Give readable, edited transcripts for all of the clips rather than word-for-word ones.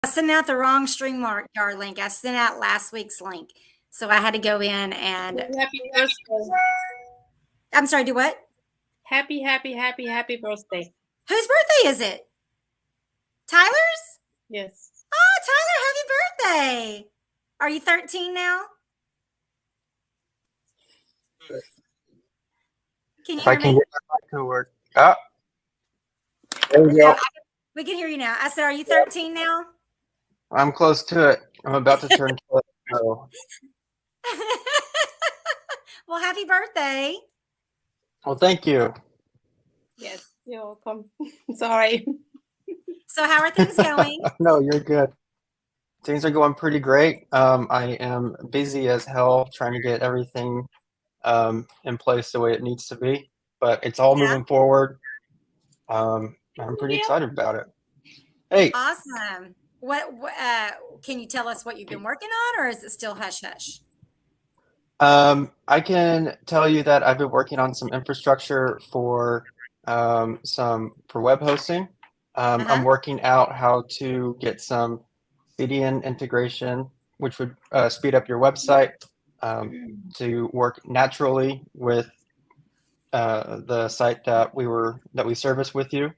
I sent out the wrong StreamYard link. I sent out last week's link. So I had to go in and Happy birthday. I'm sorry, do what? Happy birthday. Whose birthday is it? Tyler's? Yes. Oh, Tyler, happy birthday. Are you 13 now? Can you If I hear can me? get my mic to work. Ah, there we go. We can hear you now. I said, are you 13 now? I'm close to it. I'm about to turn 12. So. Well, happy birthday. Well, thank you. Yes, you're welcome. Sorry. So how are things going? No, you're good. Things are going pretty great. I am busy as hell trying to get everything in place the way it needs to be, but it's all moving forward. I'm pretty excited about it. Hey, Awesome. What can you tell us what you've been working on, or is it still hush hush? I can tell you that I've been working on some infrastructure for web hosting. I'm working out how to get some CDN integration, which would speed up your website to work naturally with the site that we service with you.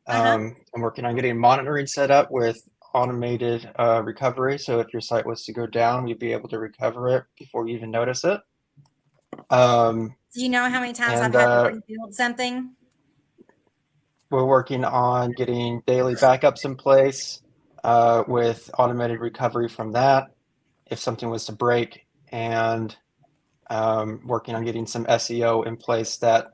I'm working on getting monitoring set up with automated recovery. So if your site was to go down, you'd be able to recover it before you even notice it. Do you know how many times I've had to rebuild something? We're working on getting daily backups in place with automated recovery from that if something was to break, and working on getting some SEO in place that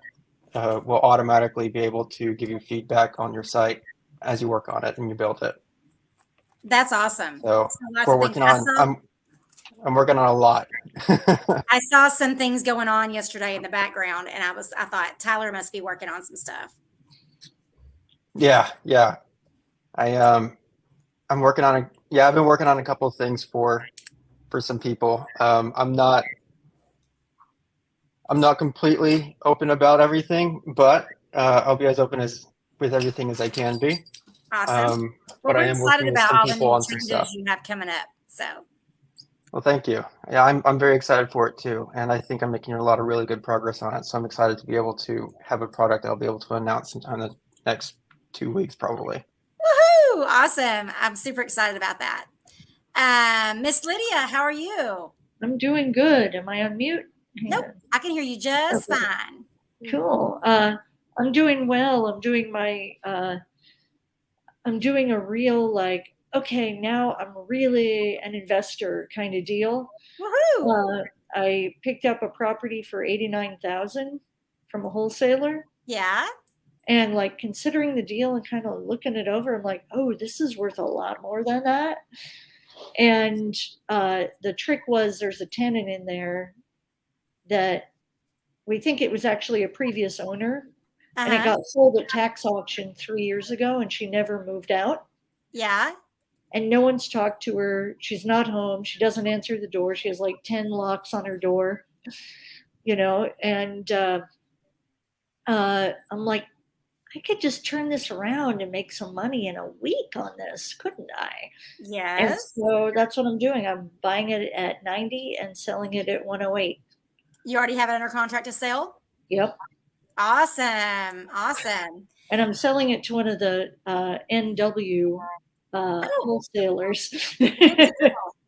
will automatically be able to give you feedback on your site as you work on it and you build it. That's awesome. So we're working on. I'm working on a lot. I saw some things going on yesterday in the background, and I thought Tyler must be working on some stuff. Yeah. I'm working on I've been working on a couple of things for some people. I'm not completely open about everything, but I'll be as open with everything as I can be. Awesome. But I am working with some people on some stuff you have coming up. So. Well, thank you. Yeah, I'm very excited for it too, and I think I'm making a lot of really good progress on it. So I'm excited to be able to have a product I'll be able to announce sometime in the next 2 weeks, probably. Woohoo! Awesome! I'm super excited about that. Miss Lydia, how are you? I'm doing good. Am I on mute? Nope, I can hear you just fine. Cool. I'm doing well. I'm doing a real okay, now I'm really an investor kind of deal. Woohoo! I picked up a property for $89,000 from a wholesaler. Yeah. And considering the deal and kind of looking it over, I'm like, oh, this is worth a lot more than that. And the trick was there's a tenant in there that we think it was actually a previous owner. And it got sold at tax auction 3 years ago, and she never moved out. Yeah. And no one's talked to her. She's not home. She doesn't answer the door. She has 10 locks on her door, and I'm like, I could just turn this around and make some money in a week on this, couldn't I? Yes. And so that's what I'm doing. I'm buying it at 90 and selling it at 108. You already have it under contract to sell? Yep. Awesome. And I'm selling it to one of the NW wholesalers. Good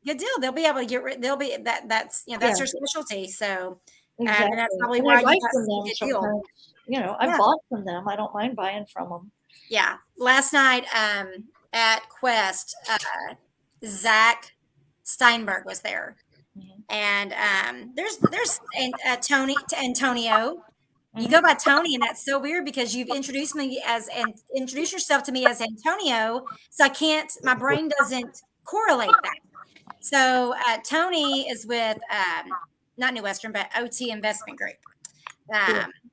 deal. They'll be able to get rid. They'll be that's that's their specialty. So exactly. That's probably why you got a good deal. I bought from them. I don't mind buying from them. Yeah. Last night at Quest, Zach Steinberg was there, and there's Antonio. You go by Tony, and that's so weird because you've introduced yourself to me as Antonio, so I can't. My brain doesn't correlate that. So Tony is with not New Western, but OT Investment Group.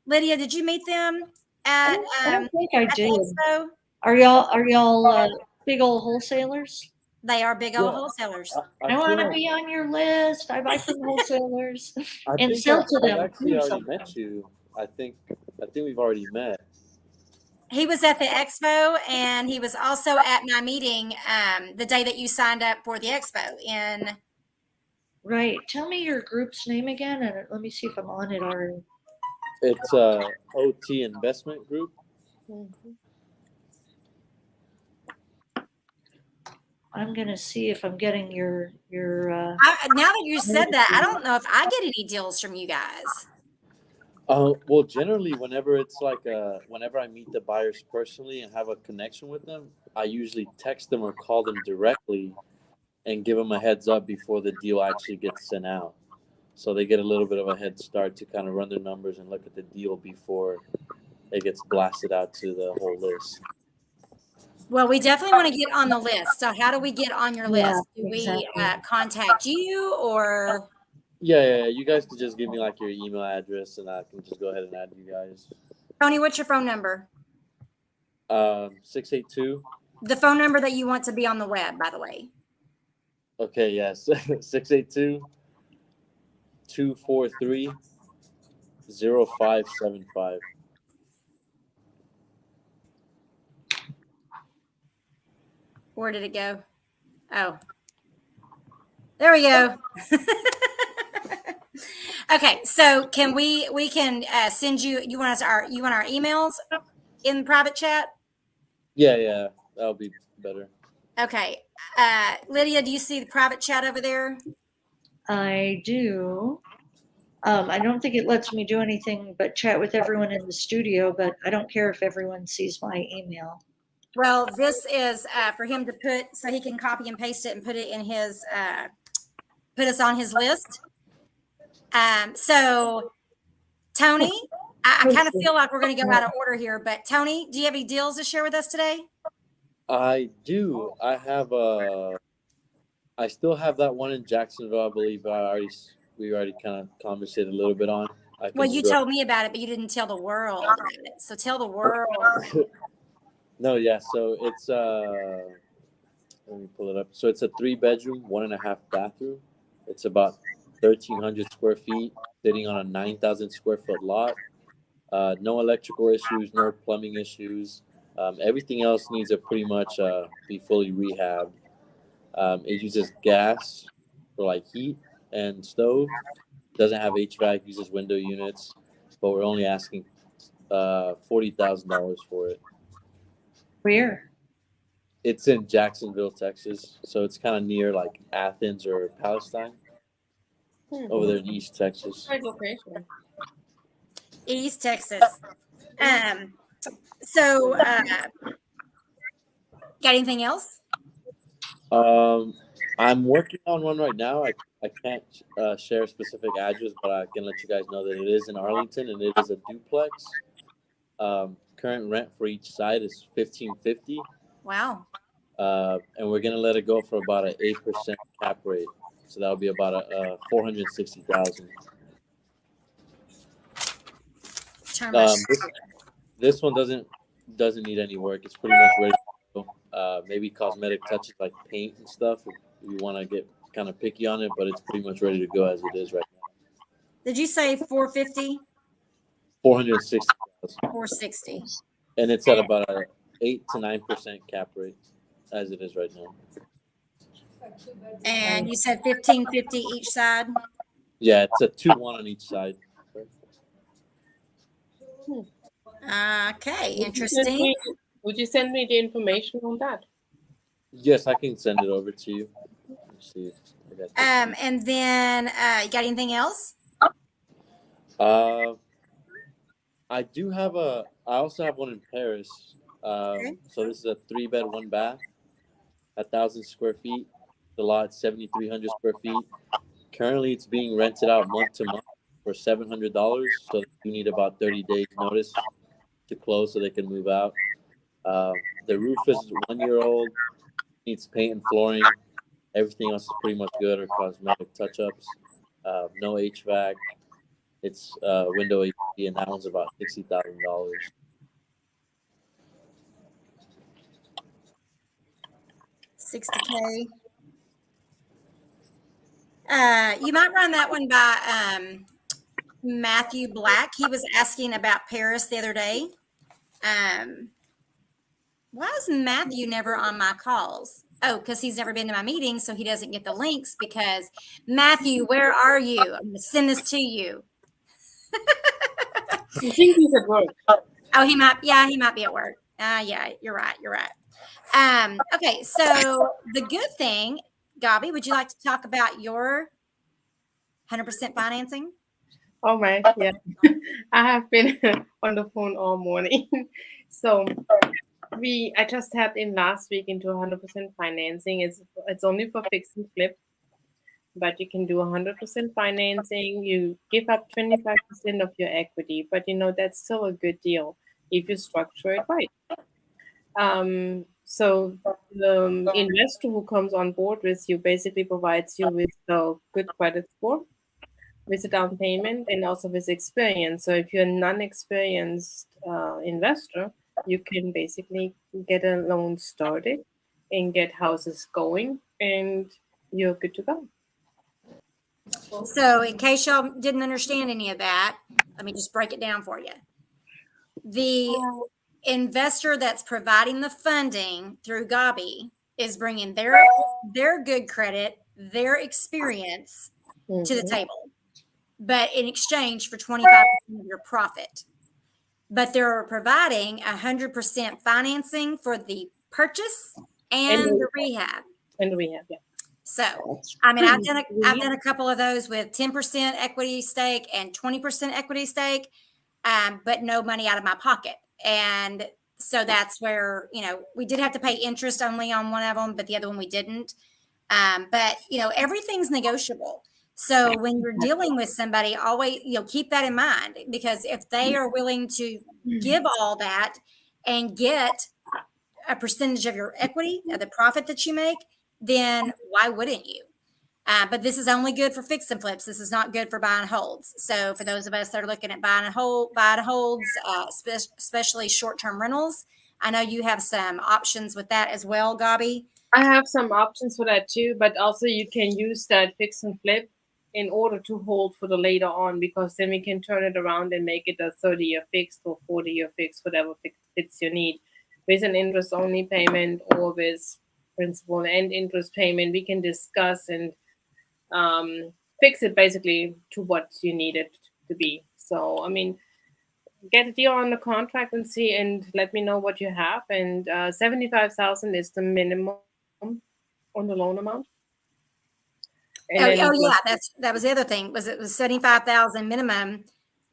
Lydia, did you meet them at? I don't think I did. Expo? Are y'all big old wholesalers? They are big old wholesalers. I want to be on your list. I buy from wholesalers and sell to them. I actually already met you. I think we've already met. He was at the expo, and he was also at my meeting the day that you signed up for the expo. In Right. Tell me your group's name again, and let me see if I'm on it already. It's OT Investment Group. Mhm. I'm gonna see if I'm getting your now that you said that, I don't know if I get any deals from you guys. Well, generally, whenever it's like whenever I meet the buyers personally and have a connection with them, I usually text them or call them directly and give them a heads up before the deal actually gets sent out. So they get a little bit of a head start to kind of run their numbers and look at the deal before it gets blasted out to the whole list. Well, we definitely want to get on the list. So how do we get on your Yeah, list? Do we exactly. contact you, or Yeah. You guys can just give me like your email address and I can just go ahead and add you guys. Tony, what's your phone number? 682. The phone number that you want to be on the web, by the way. Okay, yes. 682 243 0575. Where did it go? Oh, there we go. Okay, so can we can send you want our emails in the private chat? Yeah, that'll be better. Okay, Lydia, do you see the private chat over there? I do. I don't think it lets me do anything but chat with everyone in the studio, but I don't care if everyone sees my email. Well, this is for him to put, so he can copy and paste it and put it in his, put us on his list. So, Tony, I kind of feel like we're going to go out of order here, but Tony, do you have any deals to share with us today? I do. I still have that one in Jacksonville, I believe. We already kind of conversated a little bit on. Well, you told me about it, but you didn't tell the world about it. So tell the world. No, yeah. So it's let me pull it up. So it's a 3-bedroom, 1.5 bathroom. It's about 1,300 square feet, sitting on a 9,000 square foot lot. No electrical issues, no plumbing issues. Everything else needs to pretty much be fully rehabbed. It uses gas for like heat and stove. Doesn't have HVAC, uses window units, but we're only asking $40,000 for it. Where? It's in Jacksonville, Texas, so it's kind of near like Athens or Palestine, over there in East Texas. Great location. East Texas. So, got anything else? I'm working on one right now. I can't share a specific address, but I can let you guys know that it is in Arlington and it is a duplex. Current rent for each side is $1,550. Wow. And we're gonna let it go for about an 8% cap rate, so that'll be about $460,000. This one doesn't need any work. It's pretty much ready to go. Maybe cosmetic touches like paint and stuff if you want to get kind of picky on it, but it's pretty much ready to go as it is right now. Did you say 450? 460,000. 460. And it's at about a 8 to 9% cap rate as it is right now. And you said 1,550 each side? Yeah, it's a 2-1 on each side. Okay, interesting. Would you send me the information on that? Yes, I can send it over to you. Let's see if I got that. And then you got anything else? I also have one in Paris. Okay. So this is a 3-bed, 1-bath, 1,000 square feet. The lot's 7,300 square feet. Currently, it's being rented out month to month for $700. So you need about 30 days notice to close so they can move out. The roof is 1 year old. Needs paint and flooring. Everything else is pretty much good or cosmetic touch-ups. No HVAC. It's window AC, and that one's about $60,000. $60K. You might run that one by Matthew Black. He was asking about Paris the other day. Why is Matthew never on my calls? Oh, because he's never been to my meetings, so he doesn't get the links. Because Matthew, where are you? I'm going to send this to you. I think he's at work. Oh, he might. Yeah, he might be at work. Yeah, you're right. You're right. Okay, so the good thing, Gabi, would you like to talk about your 100% financing? All right. Yeah. I have been on the phone all morning. So I just tapped in last week into 100% financing. It's only for fix and flip, but you can do 100% financing. You give up 25% of your equity, but that's still a good deal if you structure it right. So the investor who comes on board with you basically provides you with a good credit score, with a down payment, and also with experience. So if you're a non-experienced investor, you can basically get a loan started and get houses going, and you're good to go. So, in case y'all didn't understand any of that, let me just break it down for you. The investor that's providing the funding through Gabi is bringing their good credit, their experience to the table, but in exchange for 25% of your profit. But they're providing 100% financing for the purchase and the rehab. And rehab, yeah. So, I mean, I've done a couple of those with 10% equity stake and 20% equity stake, but no money out of my pocket. And so that's where, we did have to pay interest only on one of them, but the other one we didn't. But, everything's negotiable. So when you're dealing with somebody, always, keep that in mind, because if they are willing to give all that and get a percentage of your equity, of the profit that you make, then why wouldn't you? But this is only good for fix and flips. This is not good for buy and holds. So for those of us that are looking at buy and holds, especially short-term rentals, I know you have some options with that as well, Gabi. I have some options for that too, but also you can use that fix and flip in order to hold for the later on, because then we can turn it around and make it a 30-year fixed or 40-year fixed, whatever fits your need, with an interest-only payment or with principal and interest payment. We can discuss and fix it basically to what you need it to be. So, I mean, get a deal on the contract and see, and let me know what you have. And 75,000 is the minimum on the loan amount. And yeah, that was the other thing. It was 75,000 minimum,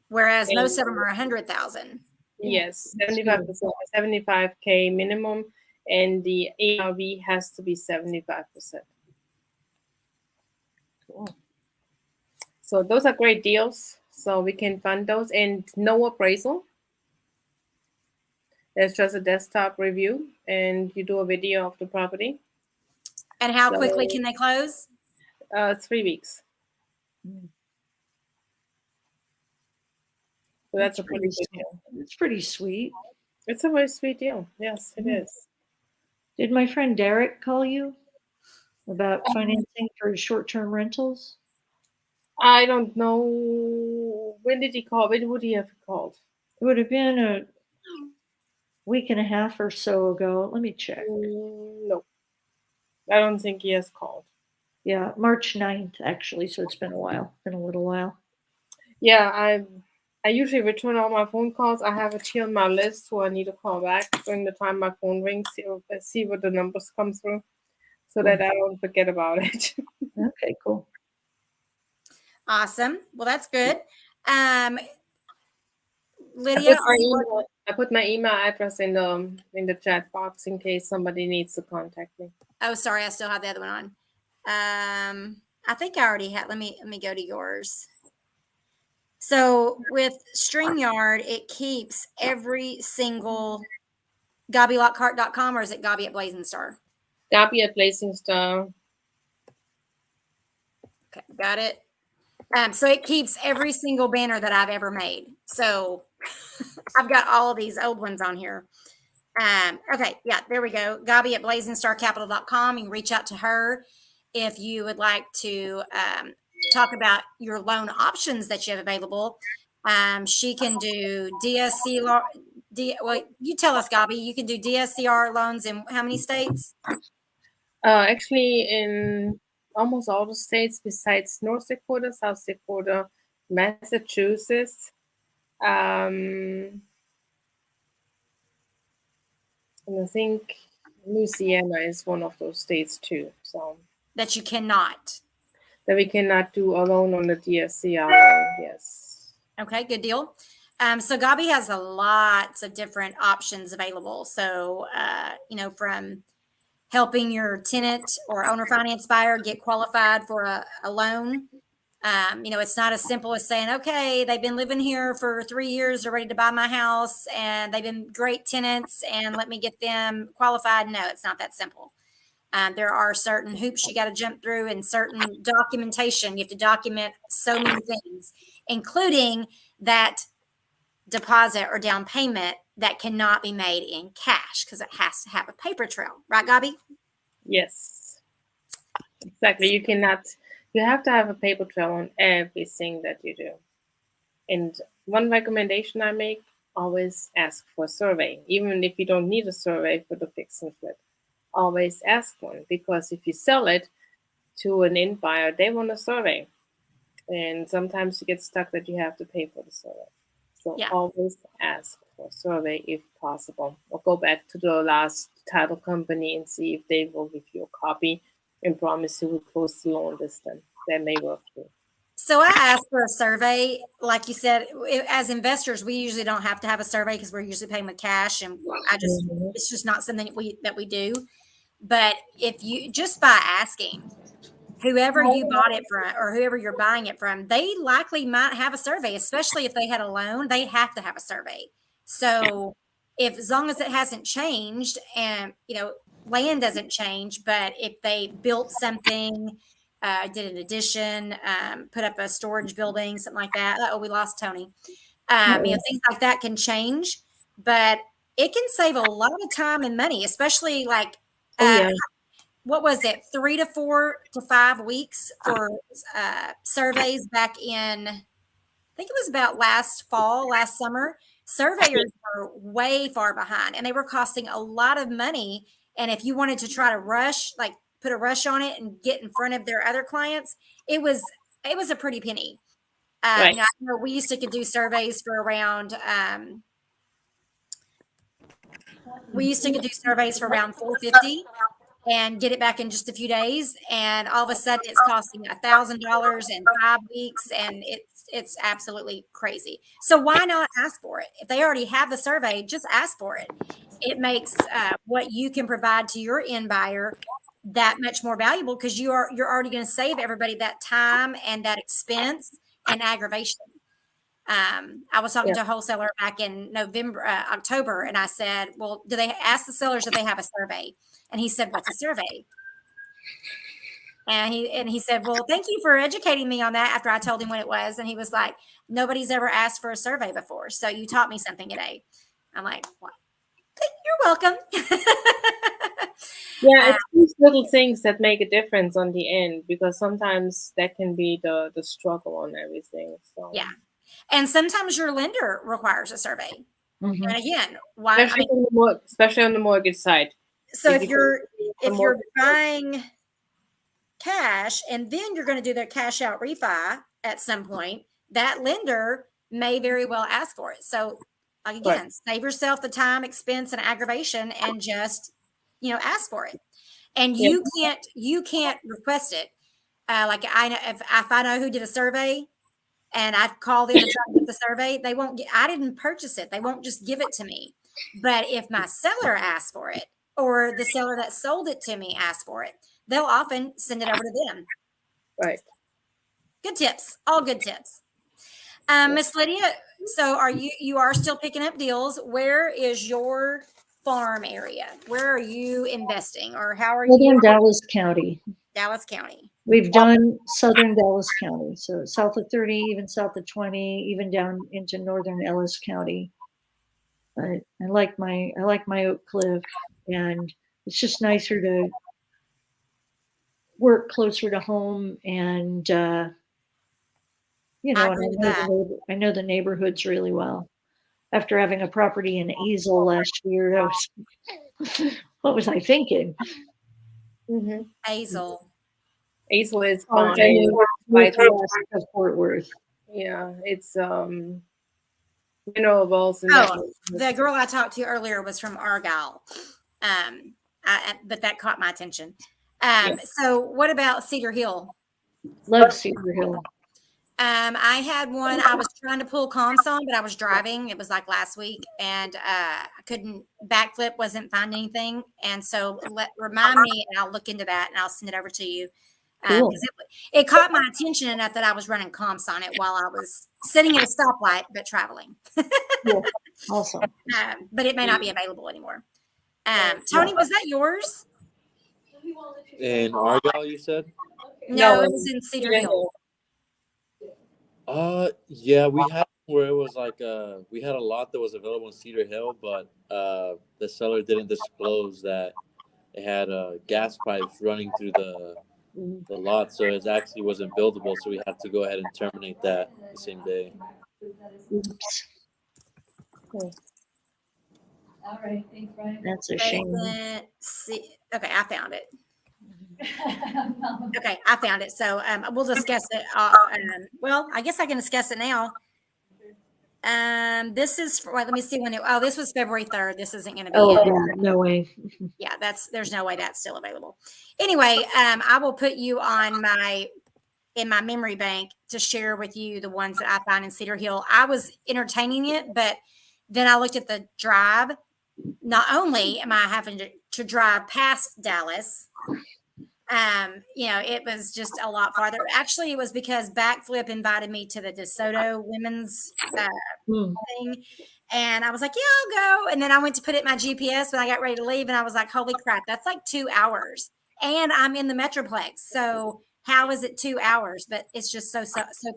whereas most of them are 100,000. Yes, 75%, 75K minimum, and the ARV has to be 75%. Cool. So those are great deals. So we can fund those, and no appraisal. It's just a desktop review, and you do a video of the property. And how quickly can they close? 3 weeks. So that's a pretty good deal. It's pretty sweet. It's a very sweet deal. Yes, it is. Did my friend Derek call you about financing for short-term rentals? I don't know. When did he call? When would he have called? It would have been a week and a half or so ago. Let me check. No, I don't think he has called. Yeah, March 9th, actually. So it's been a while. Been a little while. Yeah, I usually return all my phone calls. I have it here on my list who I need to call back during the time my phone rings. See what the numbers come through, so that I don't forget about it. Okay, cool. Awesome. Well, that's good. Lydia, I put my email address in the chat box in case somebody needs to contact me. Oh, sorry, I still have the other one on. I think I already had. Let me go to yours. So with StreamYard, it keeps every single GabiLockhart.com, or is it Gabi at Blazing Star? Gabi at Blazing Star. Okay, got it. So it keeps every single banner that I've ever made. So I've got all of these old ones on here. Okay, yeah, there we go. Gabi at BlazingStarCapital.com. You can reach out to her if you would like to talk about your loan options that you have available. She can do well, you tell us, Gabi, you can do DSCR loans in how many states? Actually, in almost all the states besides North Dakota, South Dakota, Massachusetts, and I think Louisiana is one of those states too. So That you cannot. that we cannot do a loan on the DSCR. Yes. Okay, good deal. So Gabi has a lots of different options available. So, from helping your tenant or owner finance buyer get qualified for a loan. It's not as simple as saying, okay, they've been living here for 3 years, they're ready to buy my house, and they've been great tenants, and let me get them qualified. No, it's not that simple. There are certain hoops you got to jump through and certain documentation. You have to document so many things, including that deposit or down payment that cannot be made in cash because it has to have a paper trail. Right, Gabi? Yes. Exactly. You have to have a paper trail on everything that you do. And one recommendation I make, always ask for a survey. Even if you don't need a survey for the fix and flip, always ask one, because if you sell it to an end buyer, they want a survey. And sometimes you get stuck that you have to pay for the survey. So Yeah. always ask for a survey if possible. Or go back to the last title company and see if they will give you a copy and promise you will close the loan this time. That may work too. So I asked for a survey. Like you said, as investors, we usually don't have to have a survey because we're usually paying with cash, and it's just not something that we do. But if you just by asking whoever you bought it from or whoever you're buying it from, they likely might have a survey, especially if they had a loan, they have to have a survey. So if, as long as it hasn't changed and, land doesn't change, but if they built something, did an addition, put up a storage building, something like that. Oh, we lost Tony. Things like that can change, but it can save a lot of time and money, especially like, what was it, 3 to 4 to 5 weeks for surveys back in, I think it was about last summer. Surveyors were way far behind and they were costing a lot of money. And if you wanted to try to rush, like put a rush on it and get in front of their other clients, it was a pretty penny. Right. I know we used to do surveys for around, $450 and get it back in just a few days. And all of a sudden it's costing $1,000 in 5 weeks. And it's absolutely crazy. So why not ask for it? If they already have the survey, just ask for it. It makes what you can provide to your end buyer that much more valuable because you're already going to save everybody that time and that expense and aggravation. I was talking to a wholesaler back in October, and I said, well, do they ask the sellers if they have a survey? And he said, what's a survey? And he said, well, thank you for educating me on that after I told him what it was. And he was like, nobody's ever asked for a survey before. So you taught me something today. I'm like, what? You're welcome. Yeah, it's these little things that make a difference on the end, because sometimes that can be the struggle on everything. So yeah. And sometimes your lender requires a survey. Mhm. And again, why? Especially on the mortgage side. So if you're buying cash and then you're going to do their cash out refi at some point, that lender may very well ask for it. So again, save yourself the time, expense, and aggravation, and just ask for it. And you can't request it. Like I know if I know who did a survey, and I call them and try to get the survey, they won't get. I didn't purchase it. They won't just give it to me. But if my seller asks for it, or the seller that sold it to me asks for it, they'll often send it over to them. Right. Good tips. All good tips. Miss Lydia, so you are still picking up deals. Where is your farm area? Where are you investing, or how are you? In Dallas County. Dallas County. We've done southern Dallas County, so south of 30, even south of 20, even down into northern Ellis County. I like my Oak Cliff, and it's just nicer to work closer to home, and I know the neighborhoods really well. after having a property in Easel last year. What was I thinking? Mm-hmm. Hazel. Hazel is Oh, fine. and Like, northwest of Fort Worth. yeah, it's minerals and Oh, the girl I talked to earlier was from Argyle. But that caught my attention. So what about Cedar Hill? Love Cedar Hill. I had one. I was trying to pull comps on, but I was driving. It was like last week, and I couldn't. Backflip wasn't finding anything, and so remind me, and I'll look into that, and I'll send it over to you. Cool. 'Cause it caught my attention enough that I was running comps on it while I was sitting at a stoplight but traveling. Cool. Awesome. But it may not be available anymore. Tony, was that yours? In Argyle, you said? No, it was in Cedar Hill. Yeah, we had where it was like we had a lot that was available in Cedar Hill, but the seller didn't disclose that it had gas pipes running through the lot, so it actually wasn't buildable. So we had to go ahead and terminate that the same day. Oops. All right, thanks, Brian. That's a shame. Okay, I found it. Okay, I found it. So we'll discuss it. Well, I guess I can discuss it now. This is let me see when it. Oh, this was February 3rd. This isn't going to be. Oh, yeah, no way. Yeah, there's no way that's still available. Anyway, I will put you on in my memory bank to share with you the ones that I found in Cedar Hill. I was entertaining it, but then I looked at the drive. Not only am I having to drive past Dallas, it was just a lot farther. Actually, it was because Backflip invited me to the DeSoto women's thing. And I was like, yeah, I'll go. And then I went to put it in my GPS when I got ready to leave. And I was like, holy crap, that's like 2 hours. And I'm in the Metroplex. So how is it 2 hours? But it's just so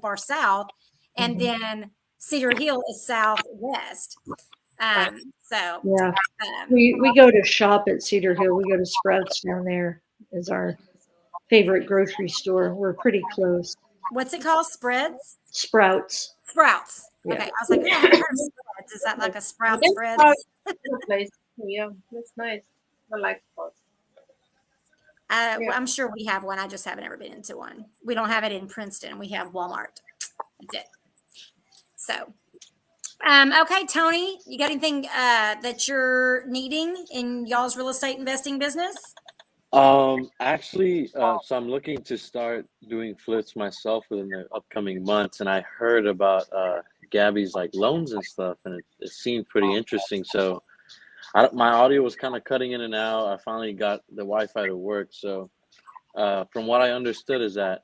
far south. And then Cedar Hill is southwest. So yeah, we go to shop at Cedar Hill. We go to Sprouts down there is our favorite grocery store. We're pretty close. What's it called? Spreads? Sprouts. Sprouts. Yeah. Okay. I was like, I haven't heard of Spreads. Is that like a Sprout spread? place. Yeah, that's nice. I like Sprouts. Well, I'm sure we have one. I just haven't ever been into one. We don't have it in Princeton. We have Walmart. That's it. So, okay, Tony, you got anything that you're needing in y'all's real estate investing business? Actually, so I'm looking to start doing flips myself within the upcoming months, and I heard about Gabby's like loans and stuff, and it seemed pretty interesting. So my audio was kind of cutting in and out. I finally got the Wi-Fi to work. So from what I understood is that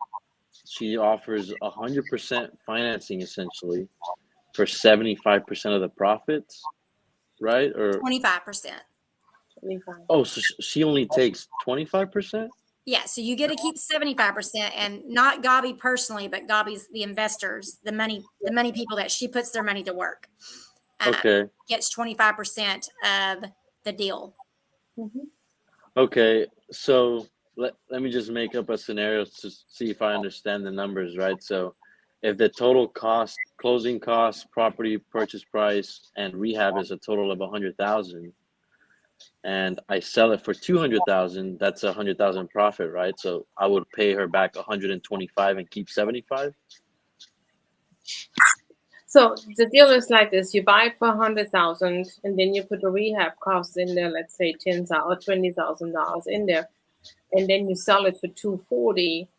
she offers 100% financing essentially for 75% of the profits, right? Or 25%. oh, so she only takes 25%? Yeah, so you get to keep 75%, and not Gabi personally, but Gabi's the investors, the money people that she puts their money to work. Okay. Gets 25% of the deal. Okay, so let me just make up a scenario to see if I understand the numbers, right? So if the total cost, closing costs, property purchase price, and rehab is a total of 100,000, and I sell it for 200,000, that's 100,000 profit, right? So I would pay her back 125 and keep 75. So the deal is like this: you buy it for 100,000, and then you put the rehab costs in there. Let's say $10,000 or $20,000 in there, and then you sell it for 240.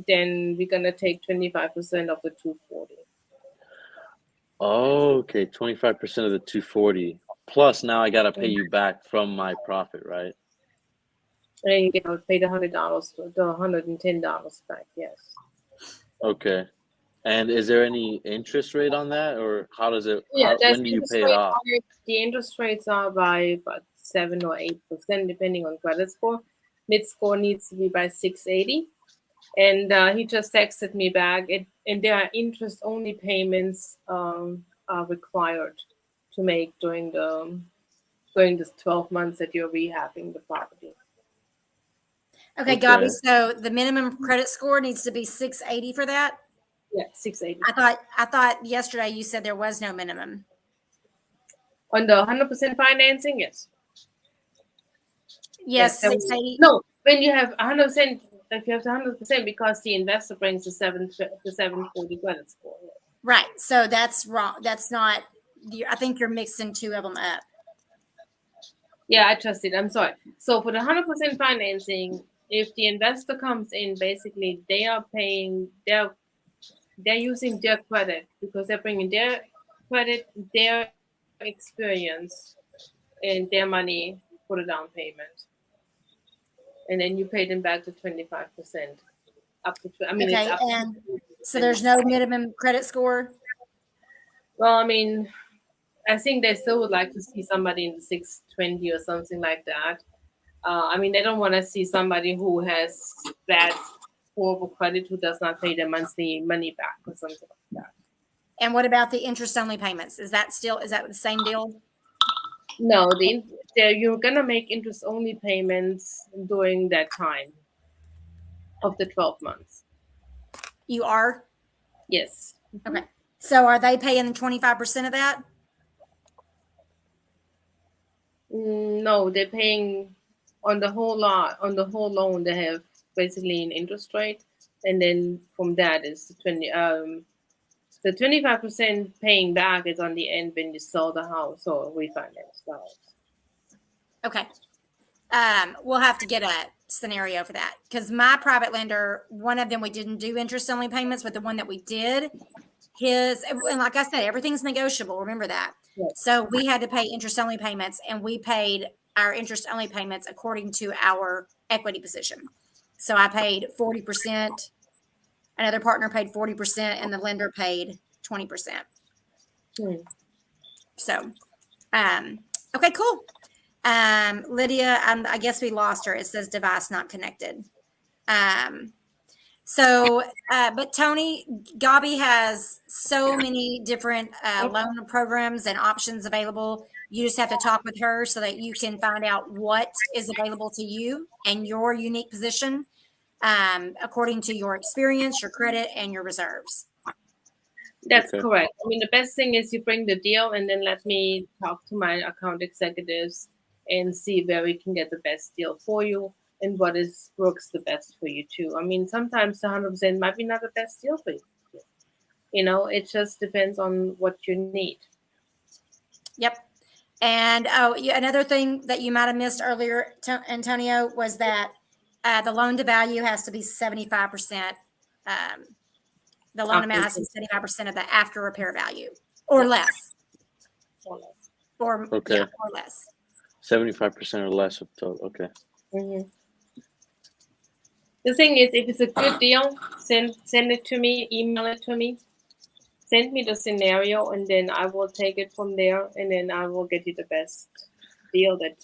Then we're gonna take 25% of the 240. Oh, okay, 25% of the 240. Plus, now I gotta pay you back from my profit, right? And then you get pay the $100, the $110 back. Yes. Okay. And is there any interest rate on that, or how does it? Yeah. When do you pay it off? The interest rates are by about 7 or 8%, depending on credit score. Mid score needs to be by 680. And he just texted me back. And there are interest-only payments are required to make during this 12 months that you're rehabbing the property. Okay, Gabi. So the minimum credit score needs to be 680 for that. Yeah, 680. I thought yesterday you said there was no minimum. On the 100% financing, yes. Yes, that 680. No, when you have 100%, if you have 100%, because the investor brings the 740 credit score. Yes. Right. So that's wrong. That's not. I think you're mixing two of them up. Yeah, I trust it. I'm sorry. So for the 100% financing, if the investor comes in, basically they are paying they're using their credit because they're bringing their credit, their experience, and their money for the down payment, and then you pay them back to 25% up to. I mean, it's Okay. up. And so there's no minimum credit score. Well, I mean, I think they still would like to see somebody in the 620 or something like that. I mean, they don't want to see somebody who has bad, horrible credit who does not pay their monthly money back or something like that. And what about the interest only payments? Is that the same deal? No, you're gonna make interest only payments during that time of the 12 months. You are? Yes. Okay. So are they paying 25% of that? No, they're paying on the whole lot on the whole loan. They have basically an interest rate, and then from that is the 25% paying back is on the end when you sell the house or refinance the house. Okay. We'll have to get a scenario for that because my private lender, one of them we didn't do interest only payments, but the one that we did, and like I said, everything's negotiable. Remember that. Yes. So we had to pay interest only payments, and we paid our interest only payments according to our equity position. So I paid 40%. Another partner paid 40%, and the lender paid 20%. So, okay, cool. Lydia, I guess we lost her. It says device not connected. But Tony, Gabi has so many different loan programs and options available. You just have to talk with her so that you can find out what is available to you and your unique position according to your experience, your credit, and your reserves. That's Okay. correct. I mean, the best thing is you bring the deal and then let me talk to my account executives and see where we can get the best deal for you and what works the best for you too. I mean, sometimes the 100% might be not the best deal for you. You know, it just depends on what you need. Yep. And another thing that you might have missed earlier, Antonio, was that the loan to value has to be 75%. The loan amount has to be 75% of the after repair value or less. Or Okay. yeah, or less. 75% or less of total. Okay. Mm-hmm. The thing is, if it's a good deal, send it to me, email it to me, send me the scenario, and then I will take it from there, and then I will get you the best deal that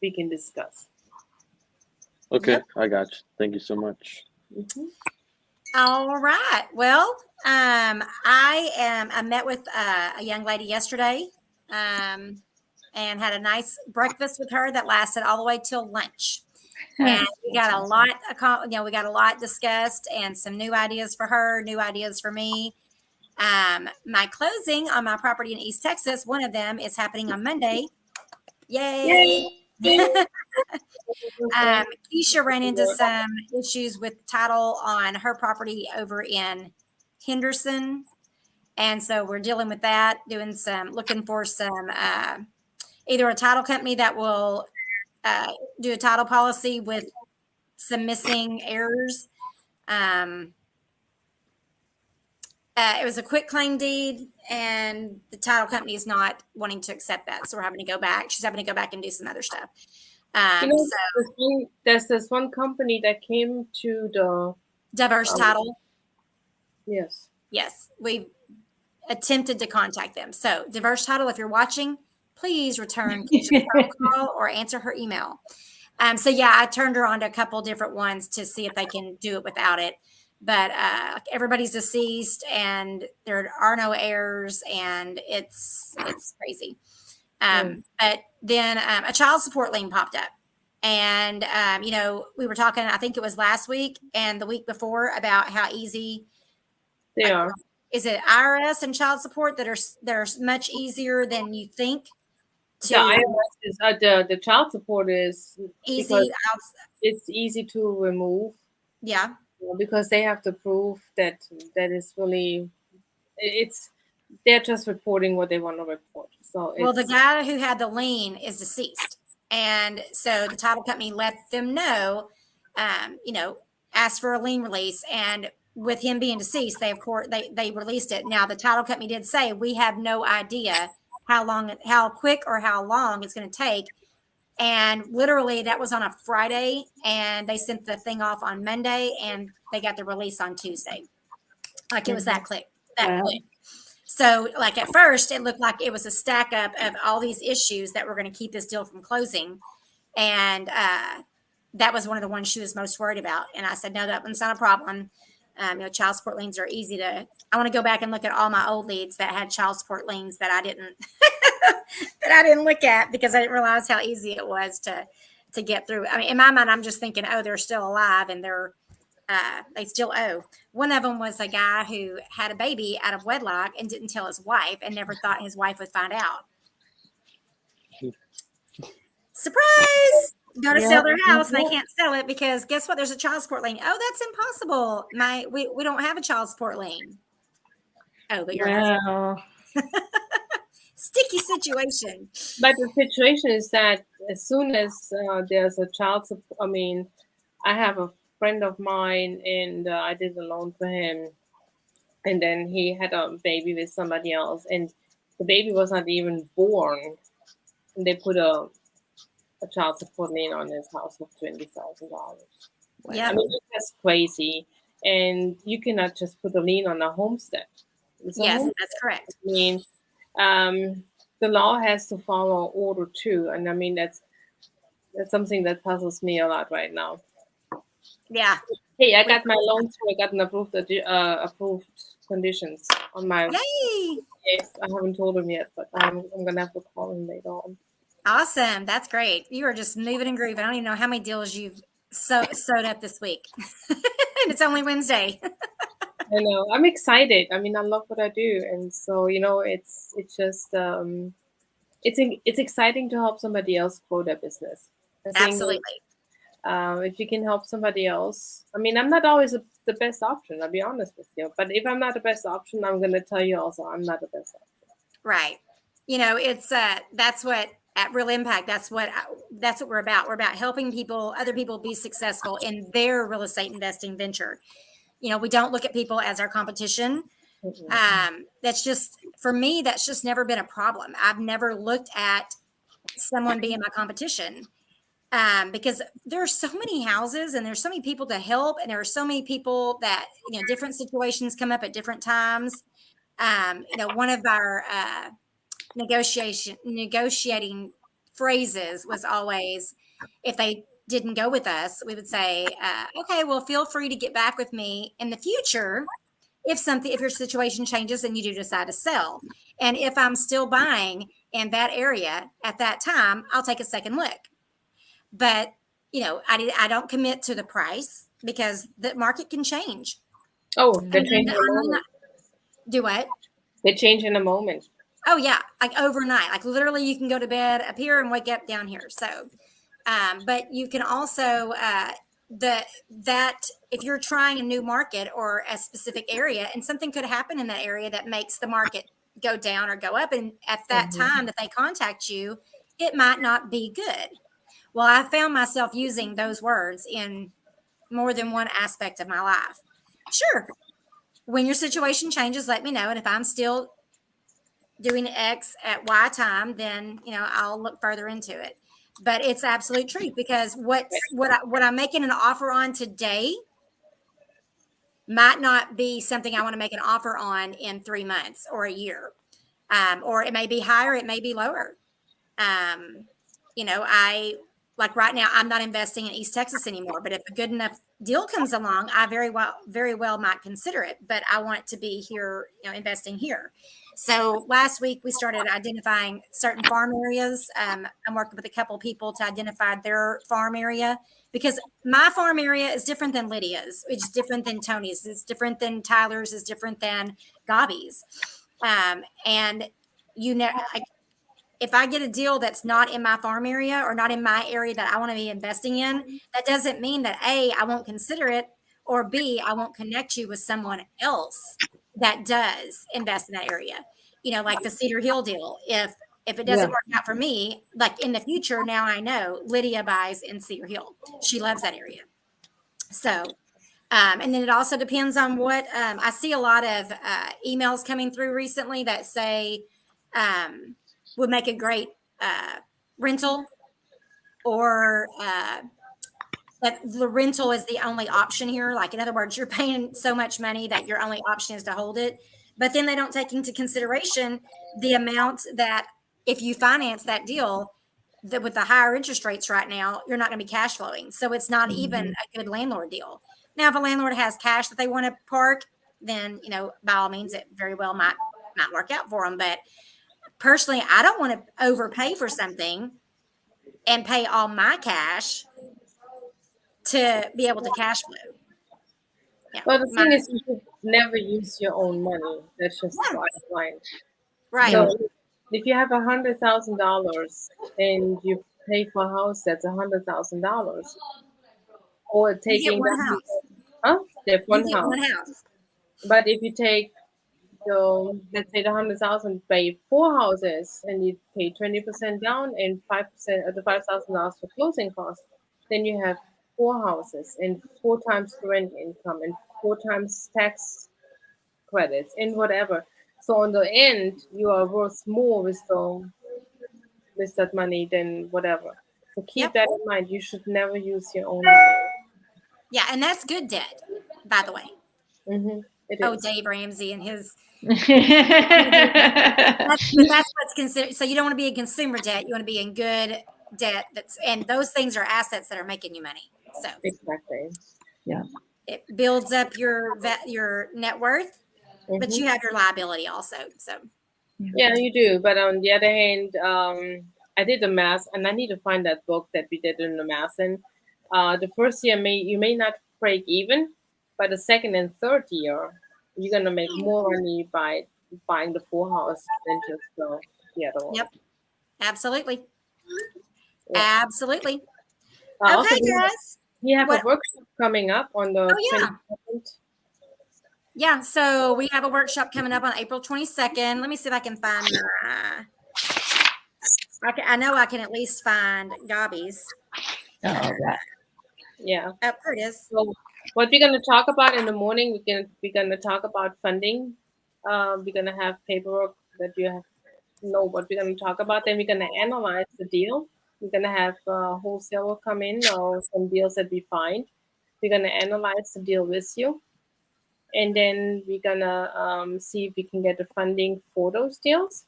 we can discuss. Okay, Yep. I got you. Thank you so much. Mm-hmm. All right. Well, I met with a young lady yesterday, and had a nice breakfast with her that lasted all the way till lunch. And we got a lot, we got a lot discussed and some new ideas for her, new ideas for me. My closing on my property in East Texas, one of them is happening on Monday. Yay! Keisha ran into some issues with title on her property over in Henderson. And so we're dealing with that, looking for some, either a title company that will do a title policy with some missing errors. It was a quit claim deed, and the title company is not wanting to accept that. So we're having to go back. She's having to go back and do some other stuff. There's this one company that came to the Diverse Title. Yes. Yes, we've attempted to contact them. So Diverse Title, if you're watching, please return Keisha's phone call or answer her email. So yeah, I turned her on to a couple different ones to see if they can do it without it. But everybody's deceased and there are no heirs, and it's crazy. But then a child support lien popped up. And, we were talking, I think it was last week and the week before, about how easy they are. is it IRS and child support that are much easier than you think The to IRS is the child support is easy? because it's easy to remove Yeah. because they have to prove that is really it's they're just reporting what they want to report. So Well, the it's guy who had the lien is deceased. And so the title company let them know, asked for a lien release. And with him being deceased, they, of course, they released it. Now, the title company did say, we have no idea how quick or how long it's going to take. And literally, that was on a Friday, and they sent the thing off on Monday, and they got the release on Tuesday. Like it was that quick. Wow. So, like at first, it looked like it was a stack up of all these issues that were going to keep this deal from closing, and that was one of the ones she was most worried about. And I said, no, that one's not a problem. Child support liens are easy to. I want to go back and look at all my old leads that had child support liens that I didn't look at because I didn't realize how easy it was to get through. I mean, in my mind, I'm just thinking, oh, they're still alive and they still owe. One of them was a guy who had a baby out of wedlock and didn't tell his wife and never thought his wife would find out. Surprise! Go to sell their house and they can't sell it because guess what? There's a child support lien. Oh, that's impossible. We don't have a child support lien. Oh, but you're Wow. sticky situation. but the situation is that as soon as there's a child support, I mean, I have a friend of mine and I did a loan for him, and then he had a baby with somebody else, and the baby was not even born, and they put a child support lien on his house of $20,000. Yeah. I mean, that's crazy, and you cannot just put a lien on a homestead. It's a Yes, homestead. that's correct. I mean, the law has to follow order too, and I mean that's something that puzzles me a lot right now. Yeah. Hey, I got my loan too. I got an approved conditions on my. Yay. Yes, I haven't told him yet, but I'm gonna have to call him later on. Awesome. That's great. You are just moving and grooving. I don't even know how many deals you've sewed up this week. And it's only Wednesday. I know. I'm excited. I mean, I love what I do, and so it's just it's exciting to help somebody else grow their business. I think Absolutely. if you can help somebody else, I mean, I'm not always the best option. I'll be honest with you, but if I'm not the best option, I'm going to tell you also I'm not the best option. Right. It's that's what at Real Impact. That's what we're about. We're about helping other people be successful in their real estate investing venture. We don't look at people as our competition. That's just, for me, that's just never been a problem. I've never looked at someone being my competition because there are so many houses and there's so many people to help. And there are so many people that, different situations come up at different times. One of our negotiating phrases was always, if they didn't go with us, we would say, okay, well, feel free to get back with me in the future if your situation changes and you do decide to sell. And if I'm still buying in that area at that time, I'll take a second look. But I don't commit to the price because the market can change. Oh, they change in a And moment. do what? They change in a moment. Oh yeah, like overnight. Like literally, you can go to bed up here and wake up down here. So, but you can also that if you're trying a new market or a specific area, and something could happen in that area that makes the market go down or go up, and at that time that they contact you, it might not be good. Well, I found myself using those words in more than one aspect of my life. Sure, when your situation changes, let me know, and if I'm still doing X at Y time, then I'll look further into it. But it's absolute truth because what I'm making an offer on today might not be something I want to make an offer on in 3 months or a year, or it may be higher, it may be lower. I like right now I'm not investing in East Texas anymore. But if a good enough deal comes along, I very well might consider it. But I want to be here, investing here. So last week we started identifying certain farm areas. I'm working with a couple of people to identify their farm area because my farm area is different than Lydia's. It's different than Tony's. It's different than Tyler's. It's different than Gobby's. And if I get a deal that's not in my farm area or not in my area that I want to be investing in, that doesn't mean that A, I won't consider it, or B, I won't connect you with someone else that does invest in that area. Like the Cedar Hill deal. If it doesn't work out for me, like in the future, now I know Lydia buys in Cedar Hill. She loves that area. So, and then it also depends on what, I see a lot of emails coming through recently that say, would make a great rental, or that the rental is the only option here. Like, in other words, you're paying so much money that your only option is to hold it. But then they don't take into consideration the amount that if you finance that deal, that with the higher interest rates right now, you're not going to be cash flowing. So it's not even a good landlord deal. Now, if a landlord has cash that they want to park, then, by all means, it very well might work out for them. But personally, I don't want to overpay for something and pay all my cash to be able to cash flow. Yeah. Well, the thing is, you should never use your own money. That's just the bottom line. Right. So if you have $100,000 and you pay for a house that's $100,000, or taking get one house. That's one You get house. one house. But if you take let's say the 100,000 pay 4 houses, and you pay 20% down and 5% of the $5,000 for closing costs, then you have 4 houses and 4 times rent income and 4 times tax credits and whatever. So on the end, you are worth more with that money than whatever. So keep that in mind. You should never use your own money. Yeah, and that's good debt, by the way. It Oh, is. Dave Ramsey and his. That's what's considered. So you don't want to be in consumer debt. You want to be in good debt. And those things are assets that are making you money. So Exactly. it builds up your net worth, but you have your liability also. So yeah, you do. But on the other hand, I did the math, and I need to find that book that we did in the math. And the first year you may not break even, but the second and third year, you're gonna make more money by buying the 4 house than just the other one. Yep. Absolutely. Yeah. Absolutely. Also, Okay, guys. we have a workshop coming up on the 22nd. Yeah, so we have a workshop coming up on April 22nd. Let me see if I can find I know I can at least find Gobby's. Oh, yeah. Yeah. Oh, there it is. So what we're going to talk about in the morning, we're going to talk about funding. We're going to have paperwork that you have to know what we're going to talk about. Then we're going to analyze the deal. We're going to have a wholesaler come in, or some deals that we find. We're going to analyze the deal with you. And then we're going to see if we can get the funding for those deals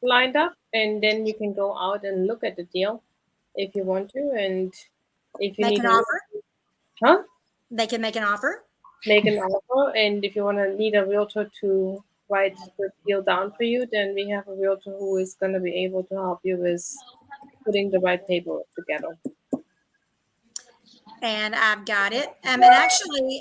lined up. And then you can go out and look at the deal if you want to. And if you make need an offer. Huh? They can make an offer. Make an offer, and if you want to need a realtor to write the deal down for you, then we have a realtor who is going to be able to help you with putting the right paperwork together. And I've got it. And actually,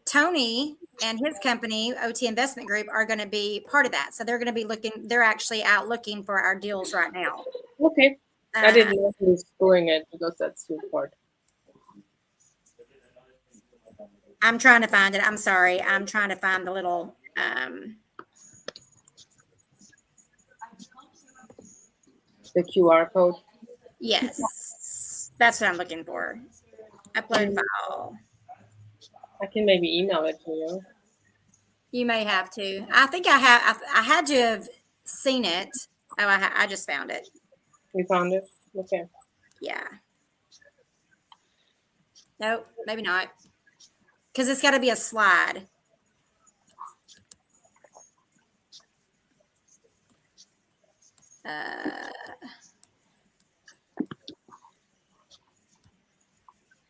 Tony and his company, OT Investment Group, are going to be part of that. So they're going to be they're actually out looking for our deals right now. Okay. I didn't know who was doing it, because that's too hard. I'm trying to find it. I'm sorry. I'm trying to find the little the QR code. Yes, that's what I'm looking for. Upload file. I can maybe email it to you. You may have to. I think I have. I had to have seen it. Oh, I just found it. You found it? Okay. Yeah. Nope, maybe not. Because it's got to be a slide.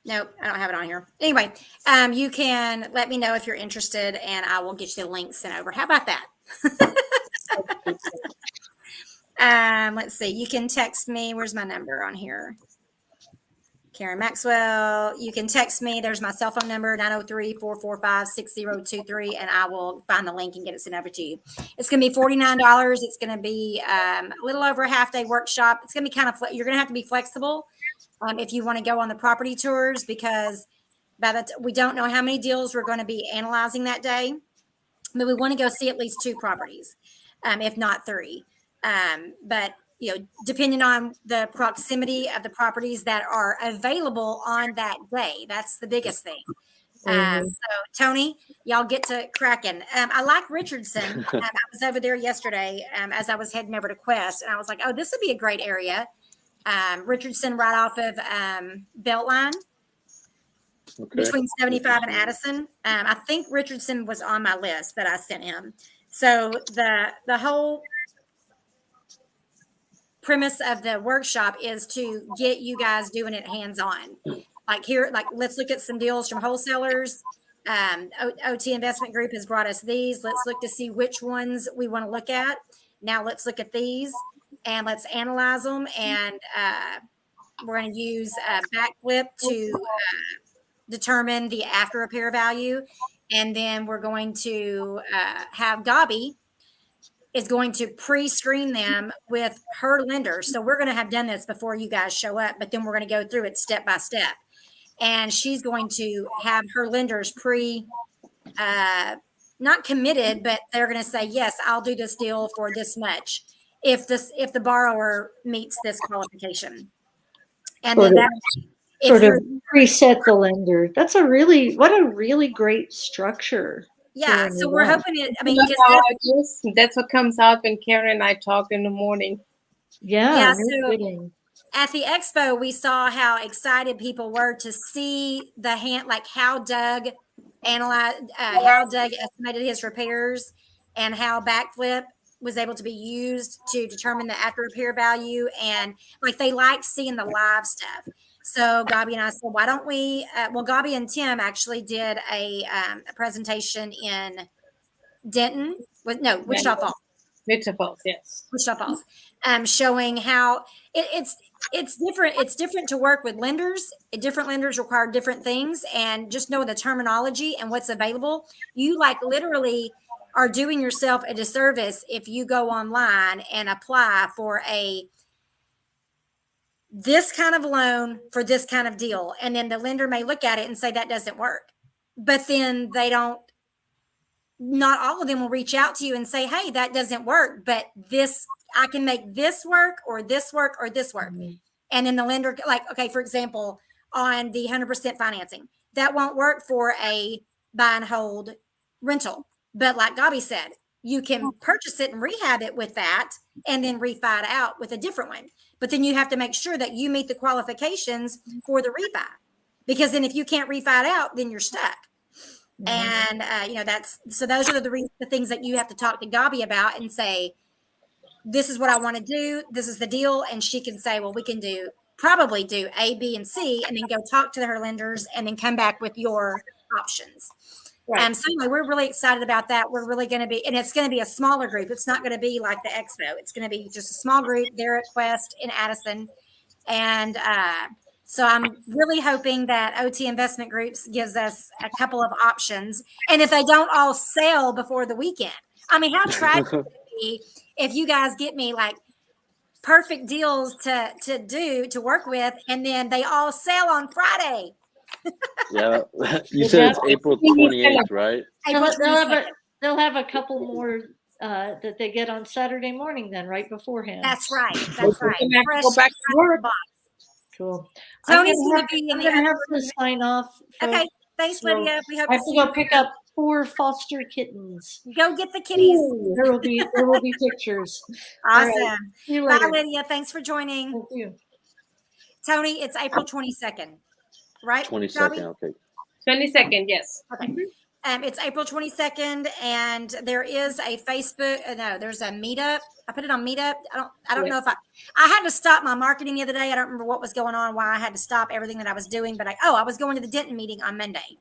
Nope, I don't have it on here. Anyway, you can let me know if you're interested, and I will get you the link sent over. How about that? Let's see. You can text me. Where's my number on here? Karen Maxwell. You can text me. There's my cell phone number, 903-445-6023, and I will find the link and get it sent over to you. It's going to be $49. It's going to be a little over a half-day workshop. It's going to be kind of, you're going to have to be flexible if you want to go on the property tours, because we don't know how many deals we're going to be analyzing that day, but we want to go see at least 2 properties, if not 3. But depending on the proximity of the properties that are available on that day, that's the biggest thing. So Tony, y'all get to cracking. I like Richardson. I was over there yesterday as I was heading over to Quest, and I was like, oh, this would be a great area. Richardson, right off of Beltline, between 75 and Addison. I think Richardson was on my list that I sent him. So the whole premise of the workshop is to get you guys doing it hands-on. Like let's look at some deals from wholesalers. OT Investment Group has brought us these. Let's look to see which ones we want to look at. Now let's look at these and let's analyze them. And we're going to use Backflip to determine the after repair value. And then we're going to have Gabi is going to pre-screen them with her lender. So we're going to have done this before you guys show up, but then we're going to go through it step by step. And she's going to have her lenders not committed, but they're going to say, yes, I'll do this deal for this much if the borrower meets this qualification. And then sort of preset the lender. What a really great structure. Yeah, so we're hoping it. I mean, that's what comes out when Karen and I talk in the morning. Yeah. So at the expo, we saw how excited people were to see how Doug estimated his repairs, and how Backflip was able to be used to determine the after repair value, and they like seeing the live stuff. So Gabi and I said, why don't we, Gabi and Tim actually did a presentation in Denton, Wichita Falls. Wichita Falls, yes. Wichita Falls, showing how it's different. It's different to work with lenders. Different lenders require different things, and just knowing the terminology and what's available, you literally are doing yourself a disservice if you go online and apply for this kind of loan for this kind of deal. And then the lender may look at it and say that doesn't work. But then not all of them will reach out to you and say, hey, that doesn't work. But I can make this work or this work or this work. Mm-hmm. And then the lender, for example, on the 100% financing, that won't work for a buy and hold rental. But like Gabi said, you can purchase it and rehab it with that and then refi it out with a different one. But then you have to make sure that you meet the qualifications for the refi, because then if you can't refi it out, then you're stuck. Mm-hmm. And, those are the things that you have to talk to Gabi about and say, this is what I want to do. This is the deal. And she can say, well, we can probably do A, B, and C, and then go talk to her lenders and then come back with your options. Right. So anyway, we're really excited about that. We're really going to be, and it's going to be a smaller group. It's not going to be like the expo. It's going to be just a small group there at Quest in Addison. And so I'm really hoping that OT Investment Groups gives us a couple of options. And if they don't all sell before the weekend, I mean, how tragic would it be if you guys get me perfect deals to work with, and then they all sell on Friday? Yeah, you said it's April 28th, right? They'll have a couple more that they get on Saturday morning, then right beforehand. That's right. That's right. Go back to work. Cool. Tony's going to be in the. I'm going to have to sign off. Okay. Thanks, Lydia. We hope I have to go pick up 4 foster kittens. Go get the kitties. Ooh, there will be pictures. Awesome. Right. See you Bye, later. Lydia. Thanks for joining. Thank you. Tony, it's April 22nd, right? 22nd, okay. 22nd, yes. Okay. It's April 22nd, and there is a Facebook. There's a meetup. I put it on Meetup. I don't know if I had to stop my marketing the other day. I don't remember what was going on, why I had to stop everything that I was doing. But I was going to the Denton meeting on Monday.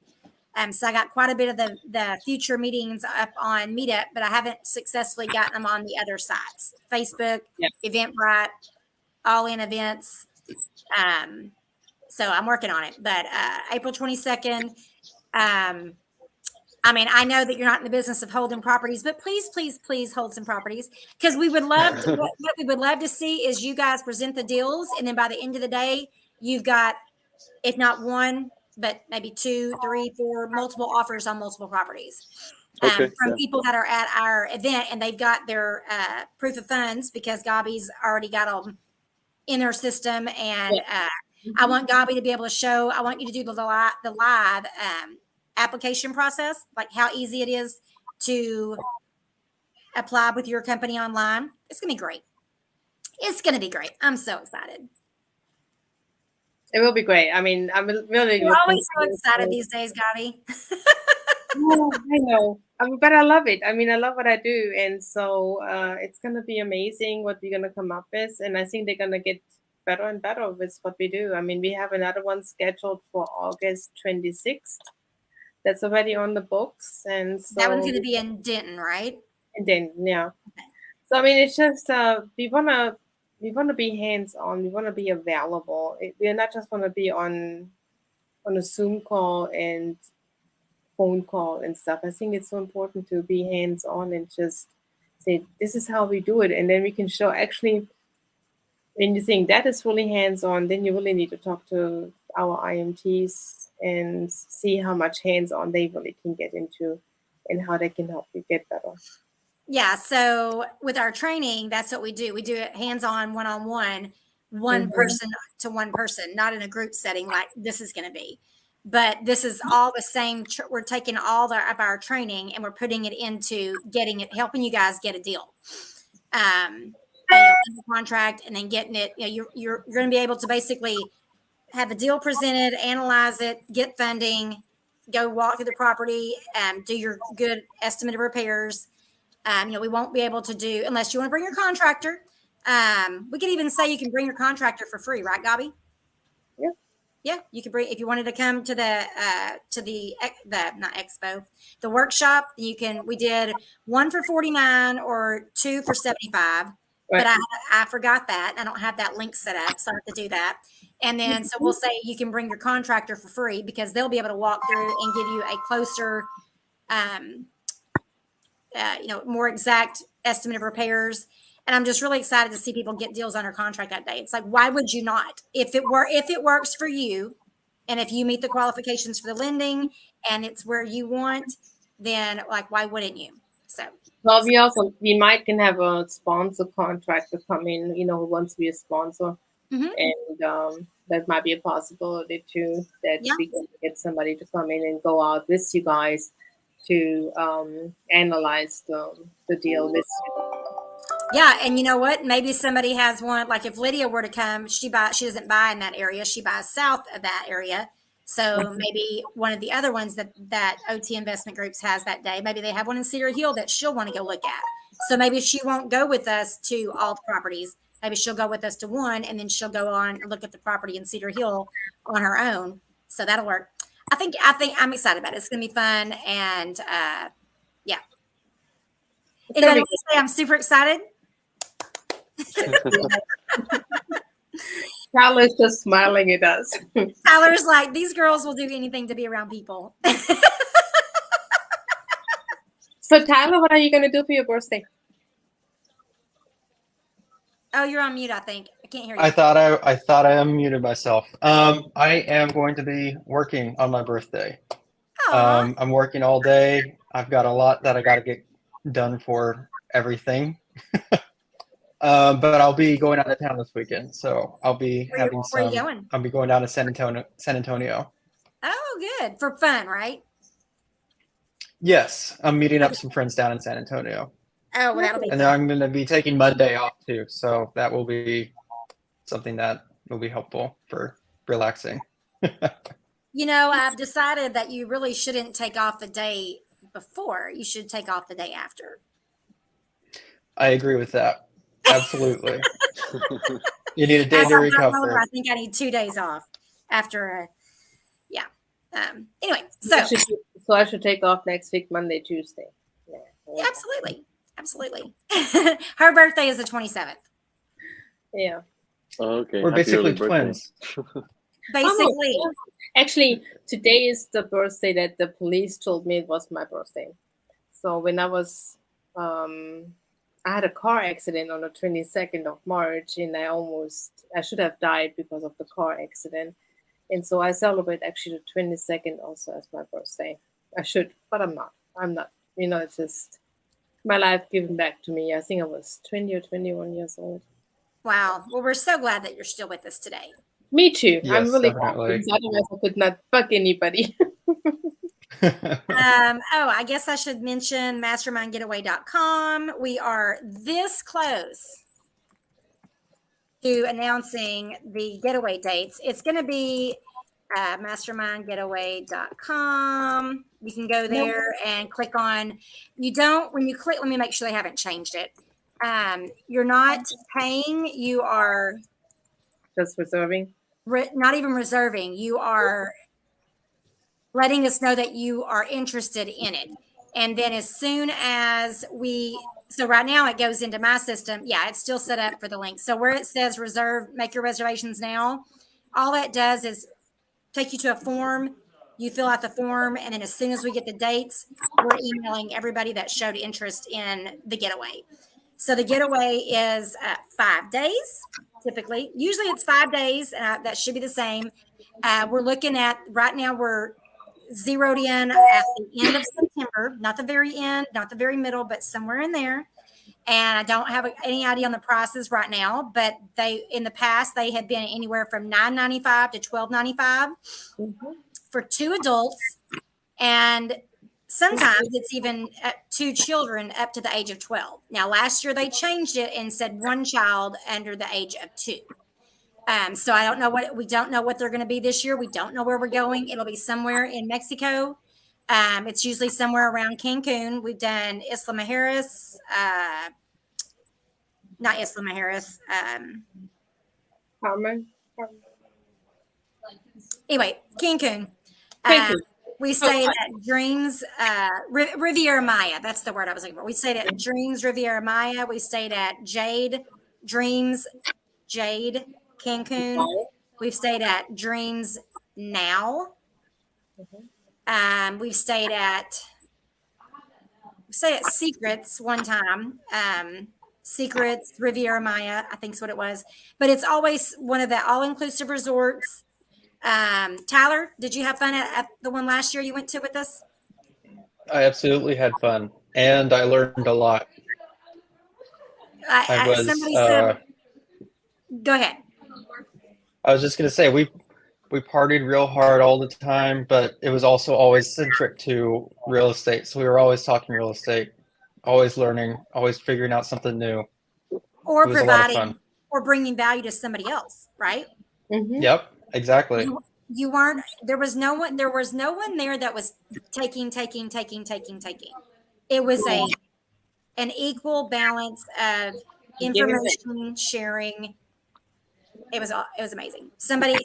So I got quite a bit of the future meetings up on Meetup, but I haven't successfully gotten them on the other sites: Facebook, Eventbrite, All In Events. So I'm working on it. But April 22nd. I mean, I know that you're not in the business of holding properties, but please, please, please hold some properties because we would love to, what we would love to see is you guys present the deals, and then by the end of the day, you've got, if not one, but maybe 2, 3, 4, multiple offers on multiple properties. Okay, From yeah. people that are at our event, and they've got their proof of funds because Gabi's already got them in their system. And I want Gabi to be able to show. I want you to do the live application process, like how easy it is to apply with your company online. It's gonna be great. It's gonna be great. I'm so excited. It will be great. I mean, I'm really. You're looking always so forward excited to it. these days, Gabi. Yeah, I know. But I love it. I mean, I love what I do. And so it's going to be amazing what we're going to come up with. And I think they're going to get better and better with what we do. I mean, we have another one scheduled for August 26th. That's already on the books. And so That one's gonna be in Denton, right? and then, yeah. So, I mean, it's just we want to be hands-on. We want to be available. We're not just want to be on a Zoom call and phone call and stuff. I think it's so important to be hands-on and just say, this is how we do it. And then we can show actually, when you think that is really hands-on, then you really need to talk to our IMTs and see how much hands-on they really can get into and how they can help you get better. Yeah. So with our training, that's what we do. We do it hands-on, one-on-one, one person to one person, not in a group setting like this is going to be. But this is all the same. We're taking all of our training and we're putting it into getting it, helping you guys get a deal, contract, and then getting it. You know, you're going to be able to basically have a deal presented, analyze it, get funding, go walk through the property, do your good estimate of repairs. You know, we won't be able to do unless you want to bring your contractor. We could even say you can bring your contractor for free, right, Gabi? Yeah. Yeah, you could bring if you wanted to come to the not expo, the workshop. You can. We did one for 49 or 2 for 75, Right. but I forgot that. I don't have that link set up, so I have to do that. And then so we'll say you can bring your contractor for free because they'll be able to walk through and give you a closer, more exact estimate of repairs. And I'm just really excited to see people get deals under contract that day. It's like, why would you not? If it works for you, and if you meet the qualifications for the lending, and it's where you want, then like, why wouldn't you? So, well, we might can have a sponsor contractor come in, who wants to be a sponsor, and that might be a possibility too. That we can get somebody to come in and go out with you guys to analyze the deal with you. Yeah, and you know what? Maybe somebody has one. Like if Lydia were to come, she doesn't buy in that area. She buys south of that area. So maybe one of the other ones that OT Investment Groups has that day. Maybe they have one in Cedar Hill that she'll want to go look at. So maybe she won't go with us to all the properties. Maybe she'll go with us to one, and then she'll go on and look at the property in Cedar Hill on her own. So that'll work. I think I'm excited about it. It's going to be fun, and yeah. Anybody want to say I'm super excited? Tyler's just smiling at us. Tyler's like, these girls will do anything to be around people. So Tyler, what are you going to do for your birthday? Oh, you're on mute, I think. I can't hear you. I thought I unmuted myself. I am going to be working on my birthday. I'm working all day. I've got a lot that I got to get done for everything. But I'll be going out of town this weekend, so I'll be Where are you going? I'll be going down to San Antonio. Oh, good. For fun, right? Yes, I'm meeting up some friends down in San Antonio. Oh, well, that'll be And fun. then I'm going to be taking Monday off too, so that will be something that will be helpful for relaxing. You know, I've decided that you really shouldn't take off the day before. You should take off the day after. I agree with that. Absolutely. You need a day to recover. I think I need 2 days off after. Anyway, so I should take off next week, Monday, Tuesday. yeah, absolutely. Her birthday is the 27th. Yeah. Oh, okay. We're Happy basically early birthday. twins. basically. Actually, today is the birthday that the police told me it was my birthday. So when I had a car accident on the 22nd of March, and I should have died because of the car accident. And so I celebrate actually the 22nd also as my birthday. I should, but I'm not. I'm not. It's just my life given back to me. I think I was 20 or 21 years old. Wow. Well, we're so glad that you're still with us today. Me too. I'm Yes, really definitely. happy. Otherwise, I could not fuck anybody. I guess I should mention mastermindgetaway.com. We are this close to announcing the getaway dates. It's going to be mastermindgetaway.com. You can go there and click on, when you click, let me make sure they haven't changed it. You're not paying, you are Just reserving. not even reserving. You are letting us know that you are interested in it. And then as soon as so right now it goes into my system. Yeah, it's still set up for the link. So where it says make your reservations now, all that does is take you to a form. You fill out the form. And then as soon as we get the dates, we're emailing everybody that showed interest in the getaway. So the getaway is 5 days, typically. Usually it's 5 days. That should be the same. We're looking at, right now we're zeroed in at the end of September, not the very end, not the very middle, but somewhere in there. And I don't have any idea on the prices right now, but in the past, they had been anywhere from $9.95 to $12.95 for 2 adults. And sometimes it's even 2 children up to the age of 12. Now, last year they changed it and said 1 child under the age of 2. So we don't know what they're going to be this year. We don't know where we're going. It'll be somewhere in Mexico. It's usually somewhere around Cancun. We've done Isla Mujeres, not Isla Mujeres. Carmen. Anyway, Cancun. Cancun. We stayed at Dreams, Riviera Maya. That's the word I was looking for. We stayed at Dreams Riviera Maya. We stayed at Dreams Jade, Cancun. We've stayed at Dreams Now. We've stayed at Secrets one time. Secrets, Riviera Maya, I think is what it was. But it's always one of the all-inclusive resorts. Tyler, did you have fun at the one last year you went to with us? I absolutely had fun, and I learned a lot. Somebody said, go ahead. I was just going to say, we partied real hard all the time, but it was also always centric to real estate. So we were always talking real estate, always learning, always figuring out something new. Or It was a lot of providing fun. or bringing value to somebody else, right? Mm-hmm. Yep, exactly. You weren't, there was no one there that was taking. It was an equal balance of information sharing. It was amazing. Somebody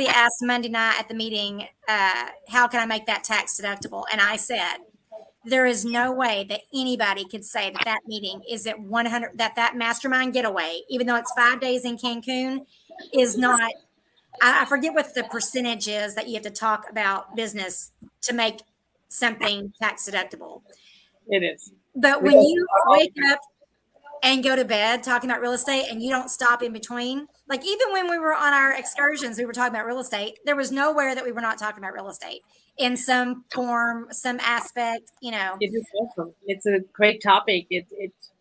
asked Monday night at the meeting, how can I make that tax deductible? And I said, there is no way that anybody could say that meeting is at 100, that mastermind getaway, even though it's 5 days in Cancun, is not, I forget what the percentage is that you have to talk about business to make something tax deductible. It is. But when you wake up and go to bed talking about real estate and you don't stop in between, like even when we were on our excursions, we were talking about real estate. There was nowhere that we were not talking about real estate in some form, some aspect, It is awesome. It's a great topic. It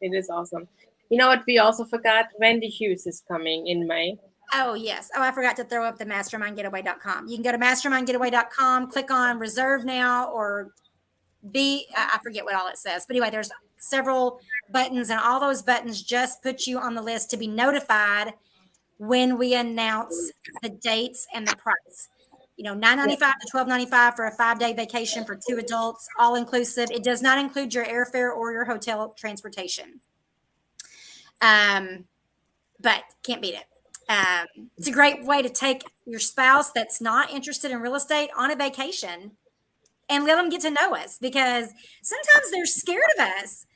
is awesome. You know what? We also forgot Wendy Hughes is coming in May. Oh, yes. Oh, I forgot to throw up the mastermindgetaway.com. You can go to mastermindgetaway.com, click on reserve now, or I forget what all it says. But anyway, there's several buttons, and all those buttons just put you on the list to be notified when we announce the dates and the price. $9.95 to $12.95 for a 5-day vacation for 2 adults, all inclusive. It does not include your airfare or your hotel transportation. But can't beat it. It's a great way to take your spouse that's not interested in real estate on a vacation and let them get to know us, because sometimes they're scared of us,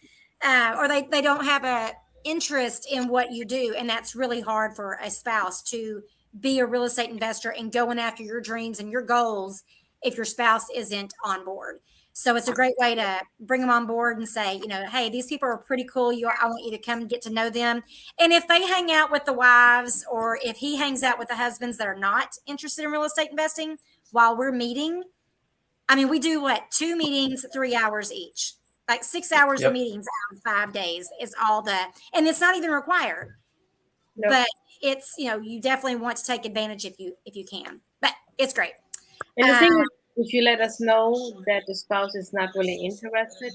or they don't have a interest in what you do. And that's really hard for a spouse to be a real estate investor and going after your dreams and your goals if your spouse isn't on board. So it's a great way to bring them on board and say, you know, hey, these people are pretty cool. I want you to come get to know them. And if they hang out with the wives, or if he hangs out with the husbands that are not interested in real estate investing while we're meeting, I mean, we do what, 2 meetings, 3 hours each, like 6 hours Yep. of meetings out in 5 days is all and it's not even required, Nope. but it's, you know, you definitely want to take advantage if you can, but it's great. And the thing is, if you let us know that the spouse is not really interested,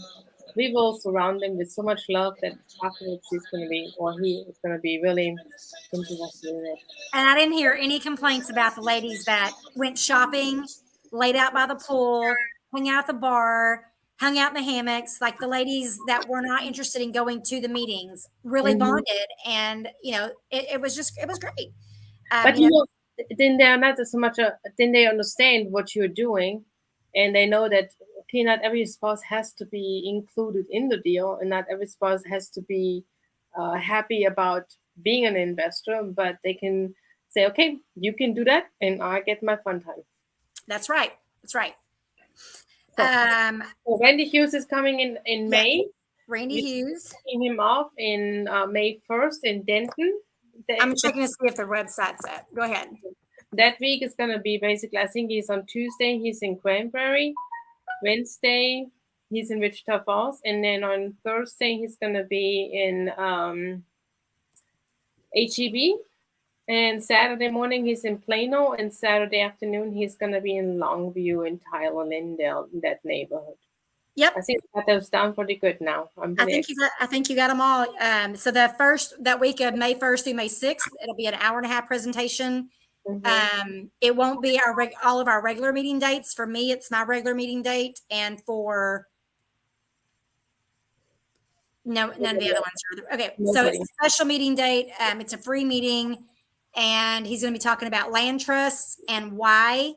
we will surround them with so much love that afterwards he is going to be really interested in it. And I didn't hear any complaints about the ladies that went shopping, laid out by the pool, hung out at the bar, hung out in the hammocks. Like the ladies that were not interested in going to the meetings really bonded. And, you know, it was great. But you know, then they're not so much, then they understand what you're doing, and they know that, okay, not every spouse has to be included in the deal, and not every spouse has to be happy about being an investor, but they can say, okay, you can do that, and I get my fun time. That's right. That's right. So Randy Hughes is coming in May. Randy Hughes. Taking him off in May 1st in Denton. I'm checking to see if their website's up. Go ahead. That week is going to be basically, I think he's on Tuesday, he's in Cranberry. Wednesday, he's in Wichita Falls. And then on Thursday, he's going to be in HEB. And Saturday morning, he's in Plano. And Saturday afternoon, he's going to be in Longview and Tyler, Lindale, in that neighborhood. Yep. I think I got those down pretty good now. I think you got them all. So that week of May 1st through May 6th, it'll be an hour-and-a-half presentation. It won't be all of our regular meeting dates. For me, it's my regular meeting date, and for none of the other ones are. Okay, so it's a special meeting date. It's a free meeting, and he's going to be talking about land trusts and why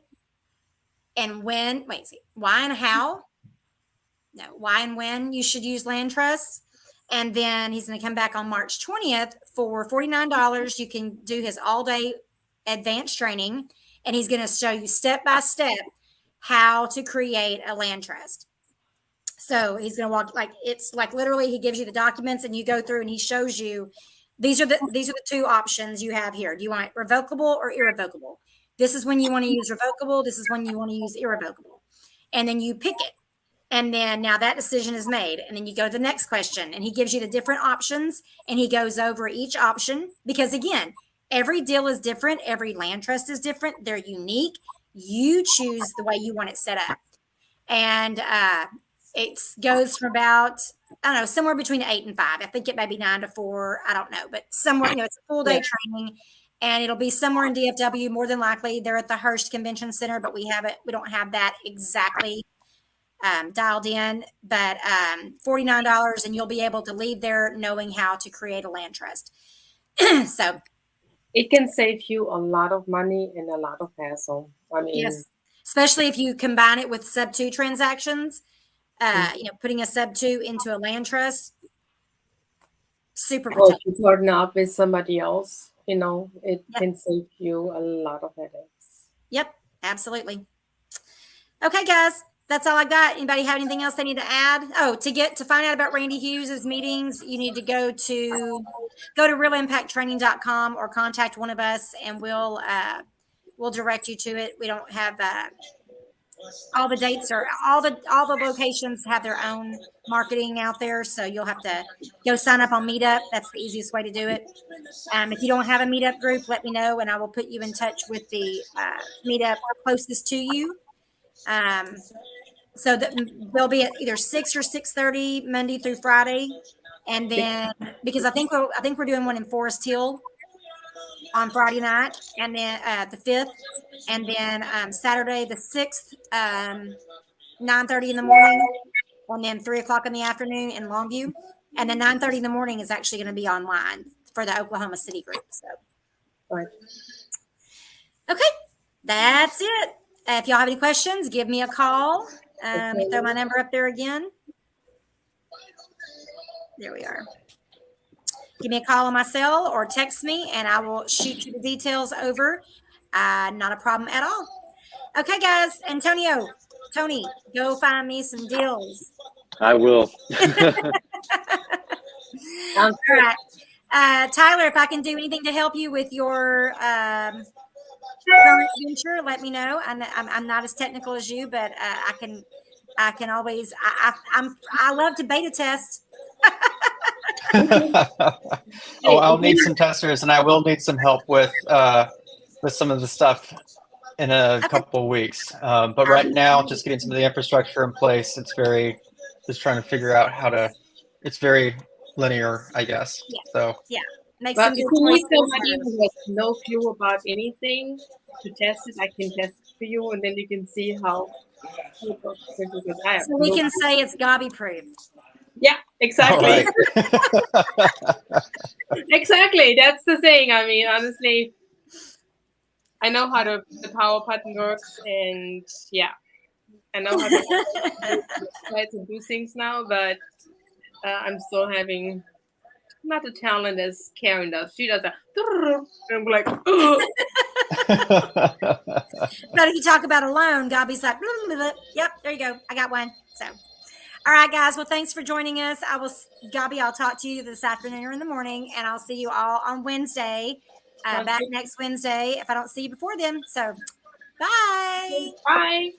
and when. Why and how? No, why and when you should use land trusts. And then he's going to come back on March 20th for $49. You can do his all-day advanced training, and he's going to show you step by step how to create a land trust. So he's going to walk, like, it's like literally he gives you the documents and you go through and he shows you these are the 2 options you have here. Do you want revocable or irrevocable? This is when you want to use revocable. This is when you want to use irrevocable. And then you pick it. And then now that decision is made. And then you go to the next question, and he gives you the different options, and he goes over each option, because again, every deal is different. Every land trust is different. They're unique. You choose the way you want it set up. And it goes from about, I don't know, somewhere between 8 and 5. I think it may be 9 to 4. I don't know, but somewhere, it's a full day training, and it'll be somewhere in DFW. More than likely they're at the Hearst Convention Center, but we don't have that exactly dialed in, but $49, and you'll be able to leave there knowing how to create a land trust. So it can save you a lot of money and a lot of hassle. I mean, yes, especially if you combine it with sub 2 transactions, putting a sub 2 into a land trust, super or protected. if you partner up with somebody else, it can save you a lot of headaches. Yep, absolutely. Okay, guys. That's all I got. Anybody have anything else they need to add? Oh, to find out about Randy Hughes' meetings, you need to go to realimpacttraining.com or contact one of us, and we'll direct you to it. We don't have all the dates, or all the locations have their own marketing out there, so you'll have to go sign up on Meetup. That's the easiest way to do it. If you don't have a Meetup group, let me know, and I will put you in touch with the Meetup closest to you. So that they'll be at either 6 or 6:30 Monday through Friday, and then because I think we're doing one in Forest Hill on Friday night, and then the 5th, and then Saturday the 6th, 9:30 in the morning, and then 3:00 in the afternoon in Longview, and then 9:30 in the morning is actually going to be online for the Oklahoma City group. So, right. Okay, that's it. If y'all have any questions, give me a call. Throw my number up there again. There we are. give me a call on my cell or text me, and I will shoot you the details over. Not a problem at all. Okay, guys. Tony, go find me some deals. I will. All right. Tyler, if I can do anything to help you with your current venture, let me know. I'm not as technical as you, but I can always. I love to beta test. Oh, I'll need some testers, and I will need some help with some of the stuff in a couple of weeks. But right now, just getting some of the infrastructure in place. It's just trying to figure out how to. It's very linear, I guess. Yeah. So Make But some if good you need choices. somebody who has no clue about anything to test it, I can test it for you, and then you can see how it goes. Because I have So we no- can say it's Gabi proof. Yeah, all exactly. right. Exactly. That's the thing. I mean, honestly, I know how the power button works, and yeah, I know how to try to do things now, but I'm still having not the talent as Karen does. She does that. And I'm like, ugh. But if you talk about a loan, Gabi's like, blah, blah, blah. Yep, there you go. I got one. So, all right, guys. Well, thanks for joining us. Gabi, I'll talk to you this afternoon or in the morning, and I'll see you all on Wednesday. Sounds Back good. next Wednesday if I don't see you before then. So, bye. Bye.